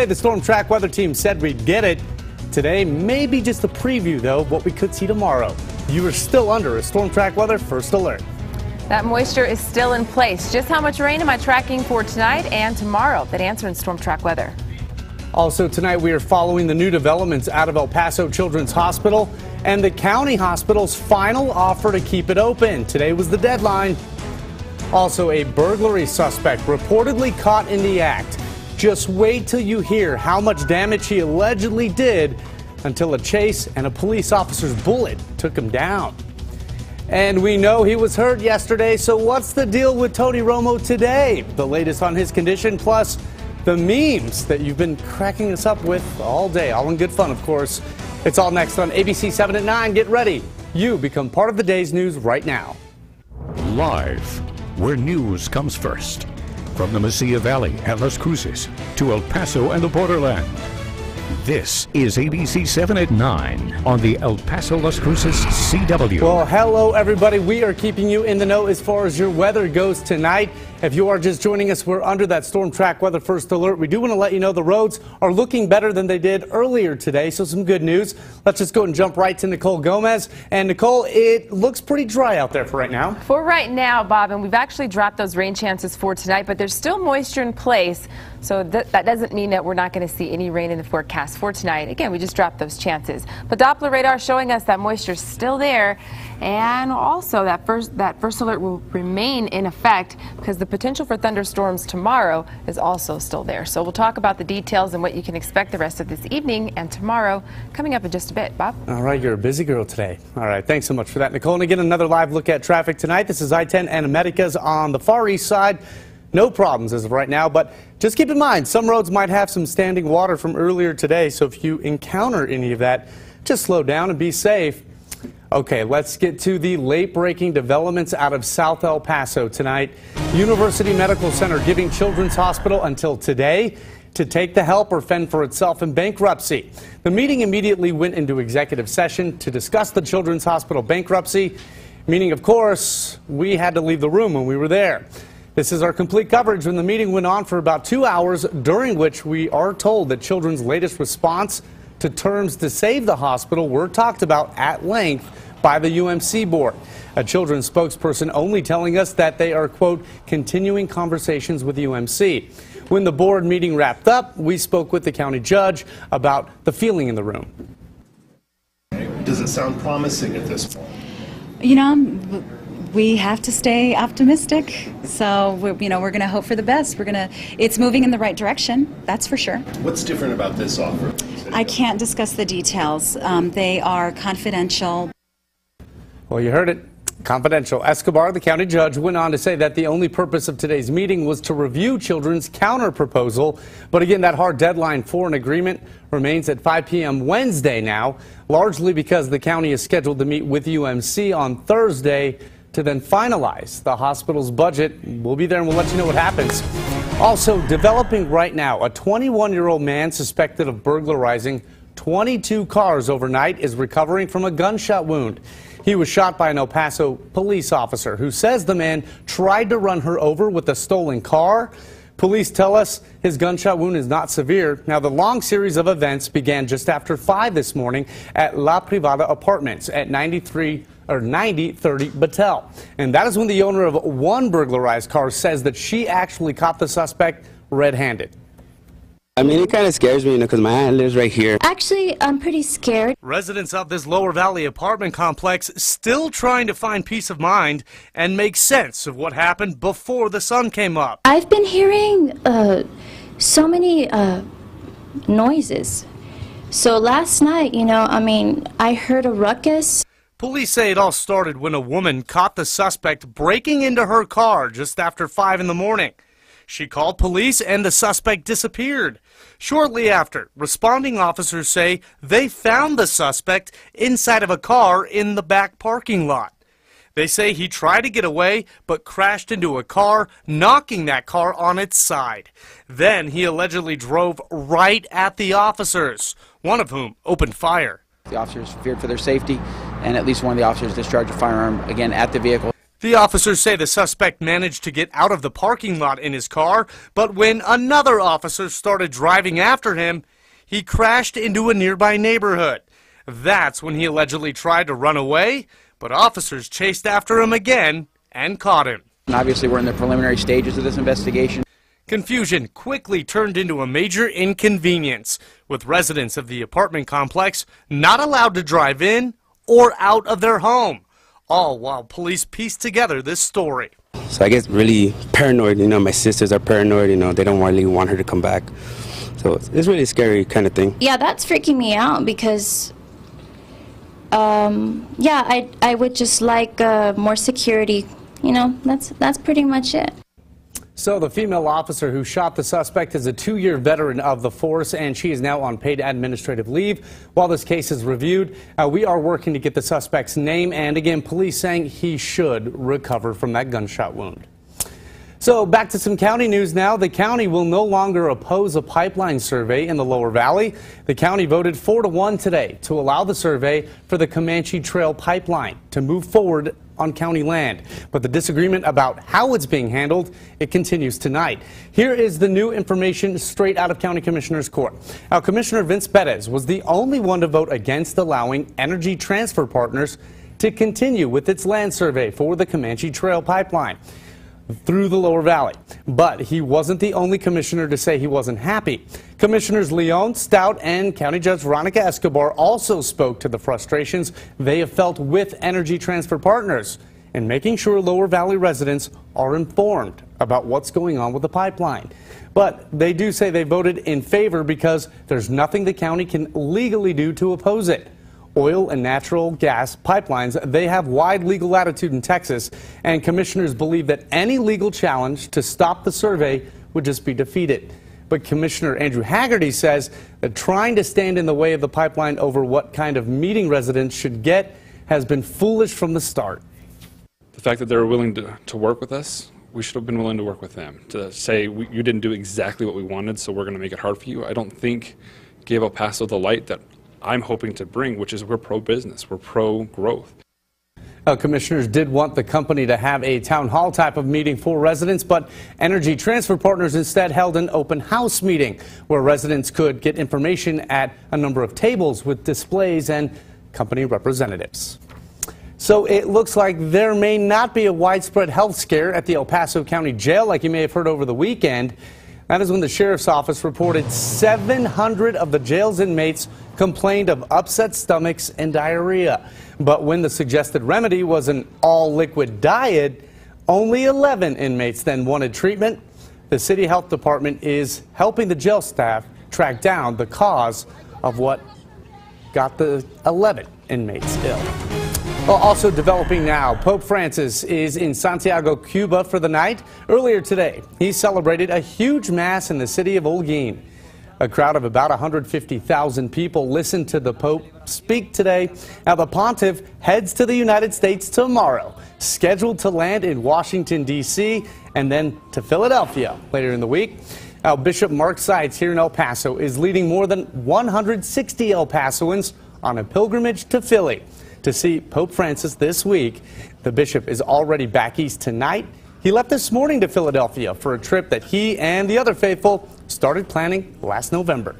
The Storm Track Weather Team said we'd get it. Today, maybe just a preview, though, of what we could see tomorrow. You are still under a Storm Track Weather First Alert. That moisture is still in place. Just how much rain am I tracking for tonight and tomorrow? That answer in Storm Track Weather. Also tonight, we are following the new developments out of El Paso Children's Hospital and the county hospital's final offer to keep it open. Today was the deadline. Also, a burglary suspect reportedly caught in the act. Just wait till you hear how much damage he allegedly did until a chase and a police officer's bullet took him down. And we know he was hurt yesterday, so what's the deal with Tony Romo today? The latest on his condition, plus the memes that you've been cracking us up with all day. All in good fun, of course. It's all next on ABC-7 at 9. Get ready. You become part of the day's news right now. Live, where news comes first. From the Mesilla Valley and Las Cruces to El Paso and the borderland. This is ABC-7 at 9 on the El Paso Las Cruces CW. Well, hello, everybody. We are keeping you in the know as far as your weather goes tonight. If you are just joining us, we're under that Storm Track Weather First Alert. We do want to let you know the roads are looking better than they did earlier today, so some good news. Let's just go and jump right to Nichole Gomez. And Nichole, it looks pretty dry out there for right now. For right now, Bob, and we've actually dropped those rain chances for tonight, but there's still moisture in place. So that doesn't mean that we're not going to see any rain in the forecast for tonight. Again, we just dropped those chances. But Doppler radar showing us that moisture's still there. And also that first alert will remain in effect because the potential for thunderstorms tomorrow is also still there. So we'll talk about the details and what you can expect the rest of this evening and tomorrow coming up in just a bit. Bob? All right, you're a busy girl today. All right, thanks so much for that, Nichole. And again, another live look at traffic tonight. This is I-10 and Americas on the far east side. No problems as of right now, but just keep in mind, some roads might have some standing water from earlier today, so if you encounter any of that, just slow down and be safe. Okay, let's get to the late-breaking developments out of South El Paso tonight. University Medical Center giving Children's Hospital until today to take the help or fend for itself in bankruptcy. The meeting immediately went into executive session to discuss the Children's Hospital bankruptcy, meaning, of course, we had to leave the room when we were there. This is our complete coverage when the meeting went on for about 2 hours, during which we are told that Children's latest response to terms to save the hospital were talked about at length by the UMC board. A Children's spokesperson only telling us that they are, quote, continuing conversations with UMC. When the board meeting wrapped up, we spoke with the county judge about the feeling in the room. Does it sound promising at this point? You know, we have to stay optimistic. So we're going to hope for the best. It's moving in the right direction. That's for sure. What's different about this offer? I can't discuss the details. They are confidential. Well, you heard it. Confidential. Escobar, the county judge, went on to say that the only purpose of today's meeting was to review Children's counter proposal. But again, that hard deadline for an agreement remains at 5 p.m. Wednesday now, largely because the county is scheduled to meet with UMC on Thursday to then finalize the hospital's budget. We'll be there and we'll let you know what happens. Also developing right now, a 21-year-old man suspected of burglarizing 22 cars overnight is recovering from a gunshot wound. He was shot by an El Paso police officer who says the man tried to run her over with a stolen car. Police tell us his gunshot wound is not severe. Now, the long series of events began just after 5 this morning at La Privada Apartments at 9030 Battelle. And that is when the owner of one burglarized car says that she actually caught the suspect red-handed. I mean, it kind of scares me, because my aunt lives right here. Actually, I'm pretty scared. Residents of this Lower Valley apartment complex still trying to find peace of mind and make sense of what happened before the sun came up. I've been hearing so many noises. So last night, I heard a ruckus. Police say it all started when a woman caught the suspect breaking into her car just after 5 in the morning. She called police and the suspect disappeared. Shortly after, responding officers say they found the suspect inside of a car in the back parking lot. They say he tried to get away but crashed into a car, knocking that car on its side. Then he allegedly drove right at the officers, one of whom opened fire. The officers feared for their safety, and at least one of the officers discharged a firearm again at the vehicle. The officers say the suspect managed to get out of the parking lot in his car, but when another officer started driving after him, he crashed into a nearby neighborhood. That's when he allegedly tried to run away, but officers chased after him again and caught him. Obviously, we're in the preliminary stages of this investigation. Confusion quickly turned into a major inconvenience, with residents of the apartment complex not allowed to drive in or out of their home, all while police pieced together this story. So I get really paranoid, my sisters are paranoid, they don't really want her to come back. So it's really a scary kind of thing. Yeah, that's freaking me out because, yeah, I would just like more security. That's pretty much it. So the female officer who shot the suspect is a 2-year veteran of the force, and she is now on paid administrative leave while this case is reviewed. We are working to get the suspect's name, and again, police saying he should recover from that gunshot wound. So back to some county news now. The county will no longer oppose a pipeline survey in the Lower Valley. The county voted 4-1 today to allow the survey for the Comanche Trail pipeline to move forward on county land. But the disagreement about how it's being handled, it continues tonight. Here is the new information straight out of County Commissioner's Court. Now, Commissioner Vince Perez was the only one to vote against allowing Energy Transfer Partners to continue with its land survey for the Comanche Trail pipeline through the Lower Valley. But he wasn't the only commissioner to say he wasn't happy. Commissioners Leon, Stout, and County Judge Veronica Escobar also spoke to the frustrations they have felt with Energy Transfer Partners in making sure Lower Valley residents are informed about what's going on with the pipeline. But they do say they voted in favor because there's nothing the county can legally do to oppose it. Oil and natural gas pipelines, they have wide legal latitude in Texas, and commissioners believe that any legal challenge to stop the survey would just be defeated. But Commissioner Andrew Haggerty says that trying to stand in the way of the pipeline over what kind of meeting residents should get has been foolish from the start. The fact that they were willing to work with us, we should have been willing to work with them. To say, you didn't do exactly what we wanted, so we're going to make it hard for you, I don't think gave El Paso the light that I'm hoping to bring, which is we're pro-business, we're pro-growth. Commissioners did want the company to have a town hall type of meeting for residents, but Energy Transfer Partners instead held an open house meeting where residents could get information at a number of tables with displays and company representatives. So it looks like there may not be a widespread health scare at the El Paso County Jail like you may have heard over the weekend. That is when the sheriff's office reported 700 of the jail's inmates complained of upset stomachs and diarrhea. But when the suggested remedy was an all-liquid diet, only 11 inmates then wanted treatment. The city health department is helping the jail staff track down the cause of what got the 11 inmates ill. Well, also developing now, Pope Francis is in Santiago, Cuba for the night. Earlier today, he celebrated a huge mass in the city of Holguín. A crowd of about 150,000 people listened to the Pope speak today. Now, the pontiff heads to the United States tomorrow, scheduled to land in Washington, D.C., and then to Philadelphia later in the week. Now, Bishop Mark Seitz here in El Paso is leading more than 160 El Pasoans on a pilgrimage to Philly to see Pope Francis this week. The bishop is already back east tonight. He left this morning to Philadelphia for a trip that he and the other faithful started planning last November.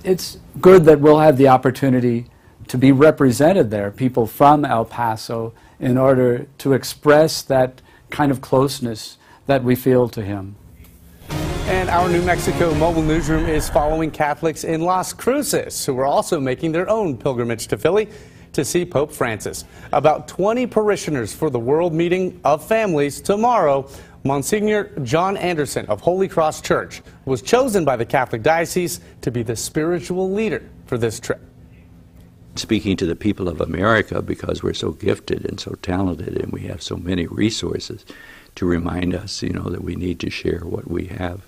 It's good that we'll have the opportunity to be represented there, people from El Paso, in order to express that kind of closeness that we feel to him. And our New Mexico mobile newsroom is following Catholics in Las Cruces, who are also making their own pilgrimage to Philly to see Pope Francis. About 20 parishioners for the World Meeting of Families tomorrow. Monsignor John Anderson of Holy Cross Church was chosen by the Catholic Diocese to be the spiritual leader for this trip. Speaking to the people of America, because we're so gifted and so talented and we have so many resources, to remind us, that we need to share what we have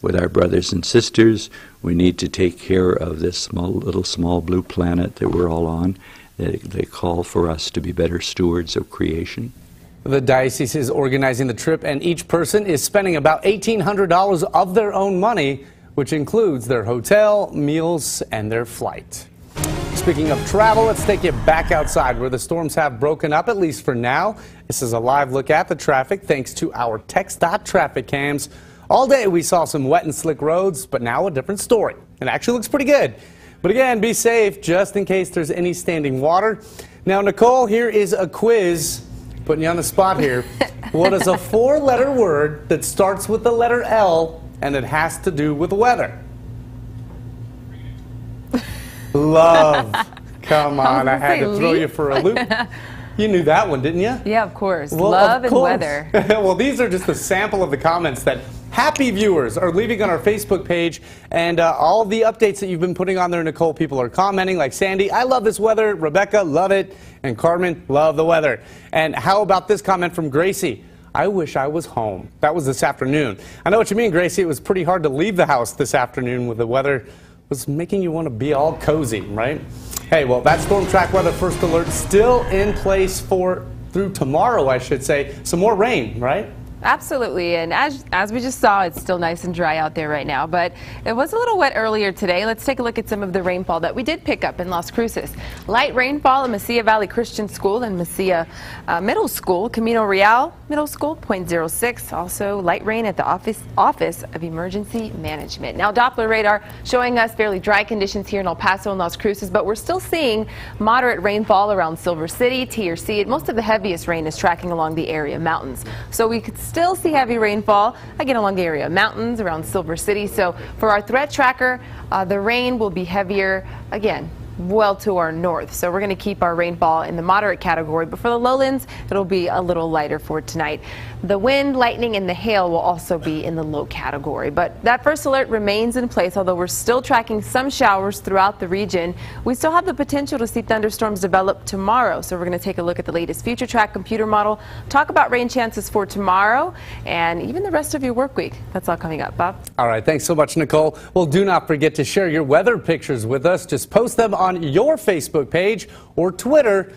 with our brothers and sisters. We need to take care of this small blue planet that we're all on. They call for us to be better stewards of creation. The diocese is organizing the trip, and each person is spending about $1,800 of their own money, which includes their hotel, meals, and their flight. Speaking of travel, let's take you back outside where the storms have broken up, at least for now. This is a live look at the traffic thanks to our TxDOT traffic cams. All day we saw some wet and slick roads, but now a different story. It actually looks pretty good. But again, be safe just in case there's any standing water. Now, Nicole, here is a quiz, putting you on the spot here. What is a four-letter word that starts with the letter L and it has to do with weather? Love. Come on, I had to throw you for a loop. You knew that one, didn't you? Yeah, of course. Well, Love of course. and weather. Well, these are just a sample of the comments that happy viewers are leaving on our Facebook page, and all the updates that you've been putting on there, Nicole. People are commenting like Sandy, I love this weather. Rebecca, love it. And Carmen, love the weather. And how about this comment from Gracie? I wish I was home. That was this afternoon. I know what you mean, Gracie. It was pretty hard to leave the house this afternoon with the weather was making you want to be all cozy, right? Hey, well, that storm track weather first alert still in place for through tomorrow, I should say. Some more rain, right? Absolutely, and as we just saw, it's still nice and dry out there right now, but it was a little wet earlier today. Let's take a look at some of the rainfall that we did pick up in Las Cruces. Light rainfall in Mesilla Valley Christian School and Mesilla Middle School. Camino Real Middle School, 0.06. Also light rain at the Office of Emergency Management. Now, Doppler radar showing us fairly dry conditions here in El Paso and Las Cruces, but we're still seeing moderate rainfall around Silver City, TRC, and most of the heaviest rain is tracking along the area mountains. So we could still see heavy rainfall again along the area mountains around Silver City. So for our threat tracker, the rain will be heavier again well to our north. So we're going to keep our rainfall in the moderate category, but for the lowlands, it'll be a little lighter for tonight. The wind, lightning, and the hail will also be in the low category, but that first alert remains in place, although we're still tracking some showers throughout the region. We still have the potential to see thunderstorms develop tomorrow, so we're going to take a look at the latest future track computer model, talk about rain chances for tomorrow, and even the rest of your work week. That's all coming up. Bob? All right, thanks so much, Nicole. Well, do not forget to share your weather pictures with us. Just post them on your Facebook page or Twitter.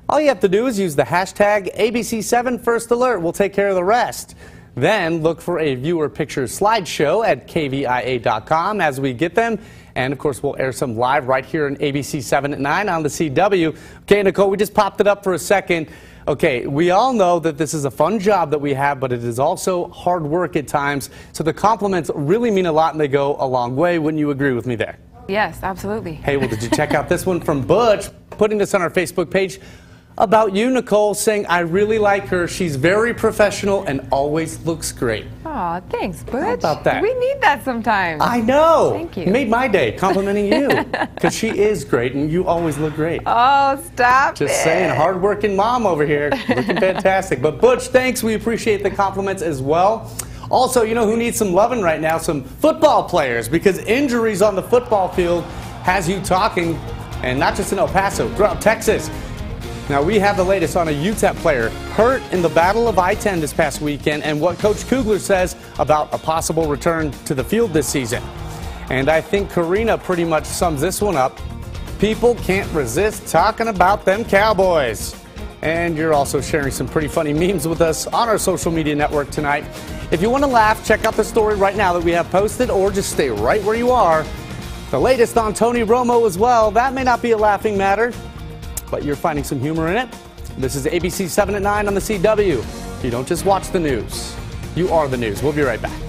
All you have to do is use the hashtag ABC7 First Alert. We'll take care of the rest. Then look for a viewer picture slideshow at KVIA.com as we get them. And, of course, we'll air some live right here on ABC7 at 9 on the CW. Okay, Nicole, we just popped it up for a second. Okay, we all know that this is a fun job that we have, but it is also hard work at times. So the compliments really mean a lot, and they go a long way. Wouldn't you agree with me there? Yes, absolutely. Hey, well, did you check out this one from Butch, putting this on our Facebook page about you, Nicole, saying, I really like her. She's very professional and always looks great. Aw, thanks, Butch. How about that? We need that sometimes. I know. Thank you. You made my day complimenting you because she is great and you always look great. Oh, stop Just it. saying, hardworking mom over here, looking fantastic. But Butch, thanks. We appreciate the compliments as well. Also, you know who needs some loving right now? Some football players, because injuries on the football field has you talking, and not just in El Paso, throughout Texas. Now, we have the latest on a UTEP player hurt in the Battle of I-10 this past weekend and what Coach Kugler says about a possible return to the field this season. And I think Karina pretty much sums this one up. People can't resist talking about them Cowboys. And you're also sharing some pretty funny memes with us on our social media network tonight. If you want to laugh, check out the story right now that we have posted, or just stay right where you are. The latest on Tony Romo as well. That may not be a laughing matter, but you're finding some humor in it. This is ABC 7 at 9 on the CW. You don't just watch the news. You are the news. We'll be right back.